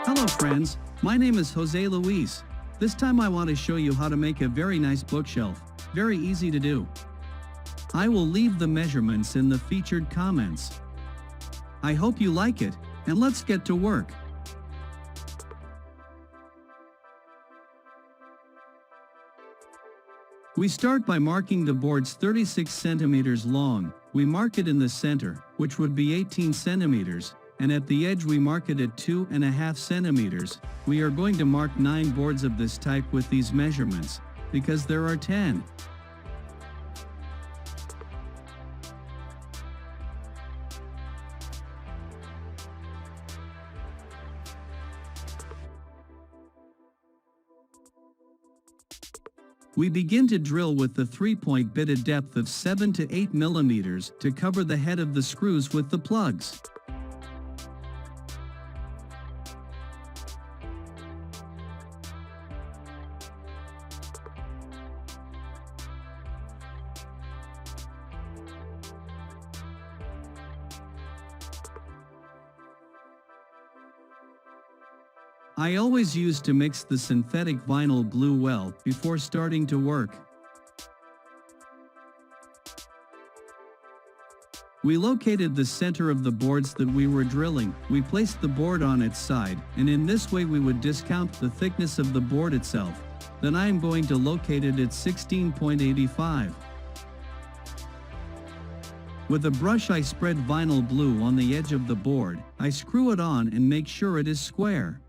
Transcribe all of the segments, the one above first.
Hello friends, my name is Jose Luis. This time I want to show you how to make a very nice bookshelf. Very easy to do. I will leave the measurements in the featured comments. I hope you like it, and let's get to work. We start by marking the boards 36 centimeters long. We mark it in the center, which would be 18 centimeters, and at the edge we mark it at 2.5 centimeters. We are going to mark 9 boards of this type with these measurements, because there are 10. We begin to drill with the 3-point bit at depth of 7 to 8 millimeters to cover the head of the screws with the plugs. I always used to mix the synthetic vinyl glue well before starting to work. We located the center of the boards that we were drilling. We placed the board on its side, and in this way we would discount the thickness of the board itself. Then I am going to locate it at 16.85. With a brush I spread vinyl glue on the edge of the board. I screw it on and make sure it is square.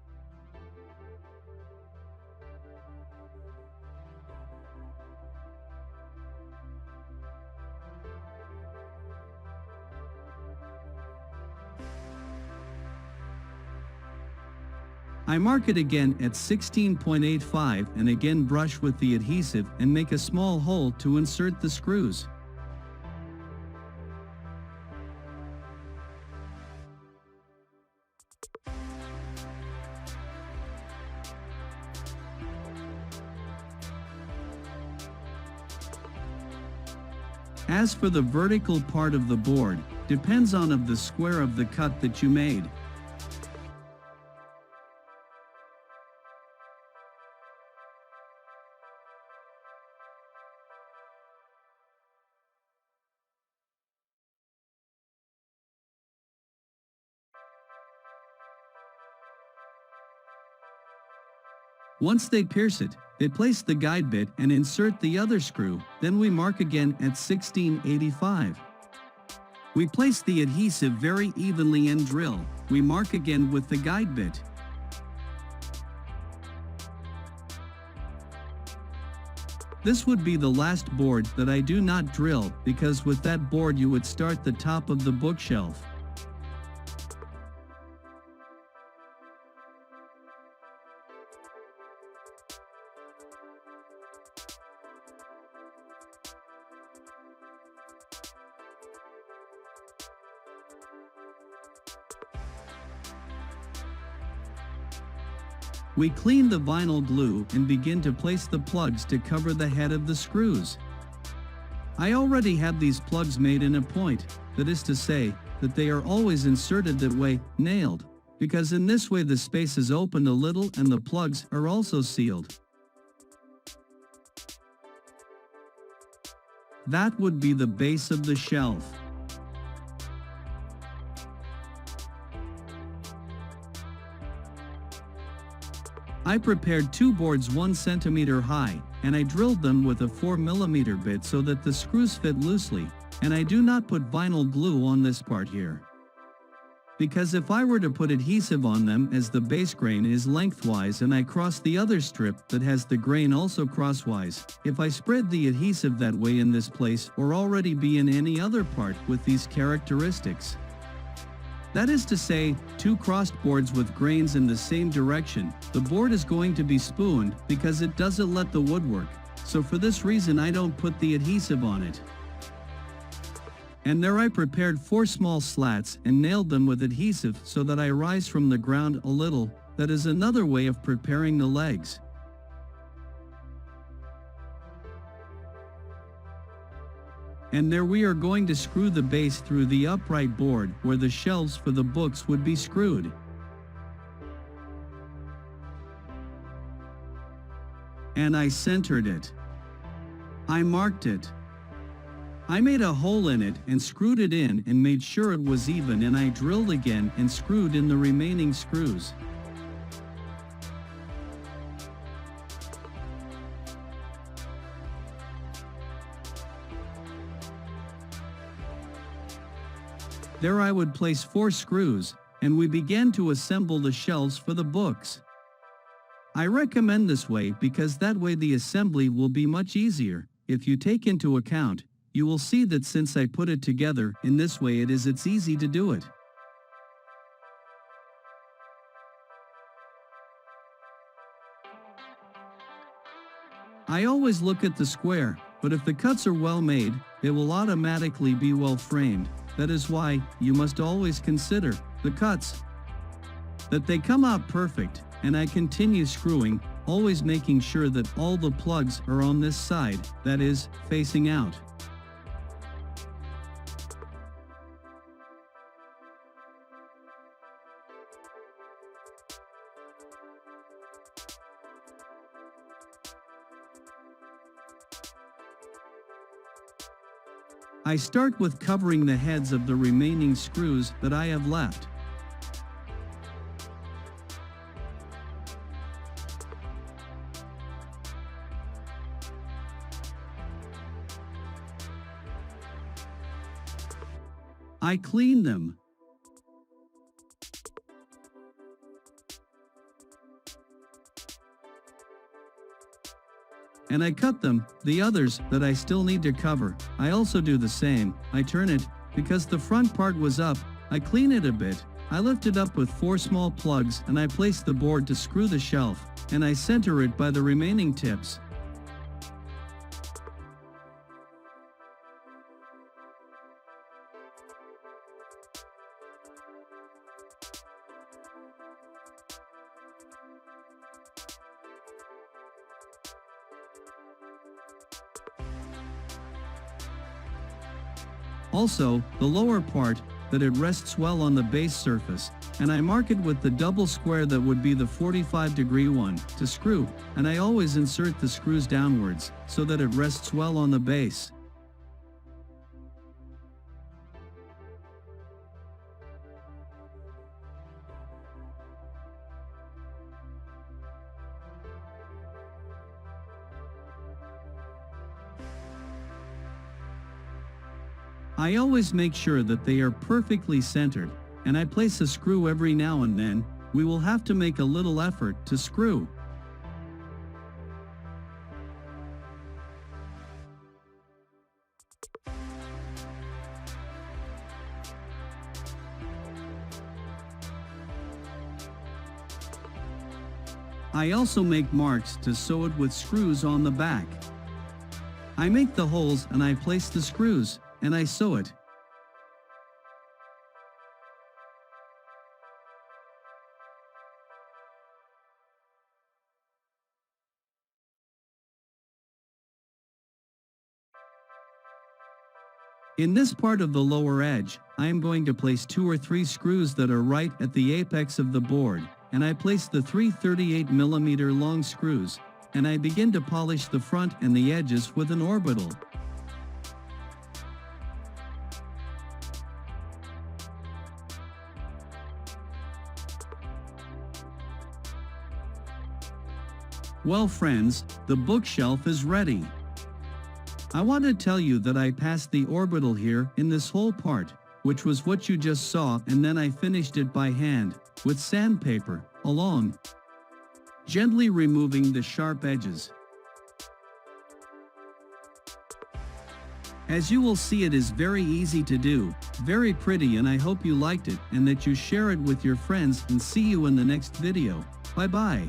I mark it again at 16.85 and again brush with the adhesive and make a small hole to insert the screws. As for the vertical part of the board, depends on the square of the cut that you made. Once they pierce it, they place the guide bit and insert the other screw, then we mark again at 16.85. We place the adhesive very evenly and drill. We mark again with the guide bit. This would be the last board that I do not drill, because with that board you would start the top of the bookshelf. We clean the vinyl glue and begin to place the plugs to cover the head of the screws. I already have these plugs made in a point, that is to say, that they are always inserted that way, nailed, because in this way the space is opened a little and the plugs are also sealed. That would be the base of the shelf. I prepared 2 boards 1 centimeter high, and I drilled them with a 4 millimeter bit so that the screws fit loosely, and I do not put vinyl glue on this part here. Because if I were to put adhesive on them, as the base grain is lengthwise and I cross the other strip that has the grain also crosswise, if I spread the adhesive that way in this place or already be in any other part with these characteristics. That is to say, 2 crossed boards with grains in the same direction, the board is going to be spooned because it doesn't let the wood work, so for this reason I don't put the adhesive on it. And there I prepared 4 small slats and nailed them with adhesive so that I rise from the ground a little. That is another way of preparing the legs. And there we are going to screw the base through the upright board where the shelves for the books would be screwed. And I centered it. I marked it. I made a hole in it and screwed it in and made sure it was even, and I drilled again and screwed in the remaining screws. There I would place 4 screws, and we began to assemble the shelves for the books. I recommend this way because that way the assembly will be much easier. If you take into account, you will see that since I put it together in this way it's easy to do it. I always look at the square, but if the cuts are well made, they will automatically be well framed. That is why you must always consider the cuts, that they come out perfect, and I continue screwing, always making sure that all the plugs are on this side, that is, facing out. I start with covering the heads of the remaining screws that I have left. I clean them. And I cut them. The others that I still need to cover, I also do the same. I turn it, because the front part was up, I clean it a bit. I lift it up with 4 small plugs and I place the board to screw the shelf, and I center it by the remaining tips. Also, the lower part, that it rests well on the base surface, and I mark it with the double square that would be the 45-degree one, to screw, and I always insert the screws downwards, so that it rests well on the base. I always make sure that they are perfectly centered, and I place a screw every now and then. We will have to make a little effort to screw. I also make marks to sew it with screws on the back. I make the holes and I place the screws, and I sew it. In this part of the lower edge, I am going to place 2 or 3 screws that are right at the apex of the board, and I place the 3 38mm long screws, and I begin to polish the front and the edges with an orbital. Well friends, the bookshelf is ready. I want to tell you that I passed the orbital here in this whole part, which was what you just saw, and then I finished it by hand, with sandpaper, along, gently removing the sharp edges. As you will see, it is very easy to do, very pretty, and I hope you liked it and that you share it with your friends, and see you in the next video. Bye bye.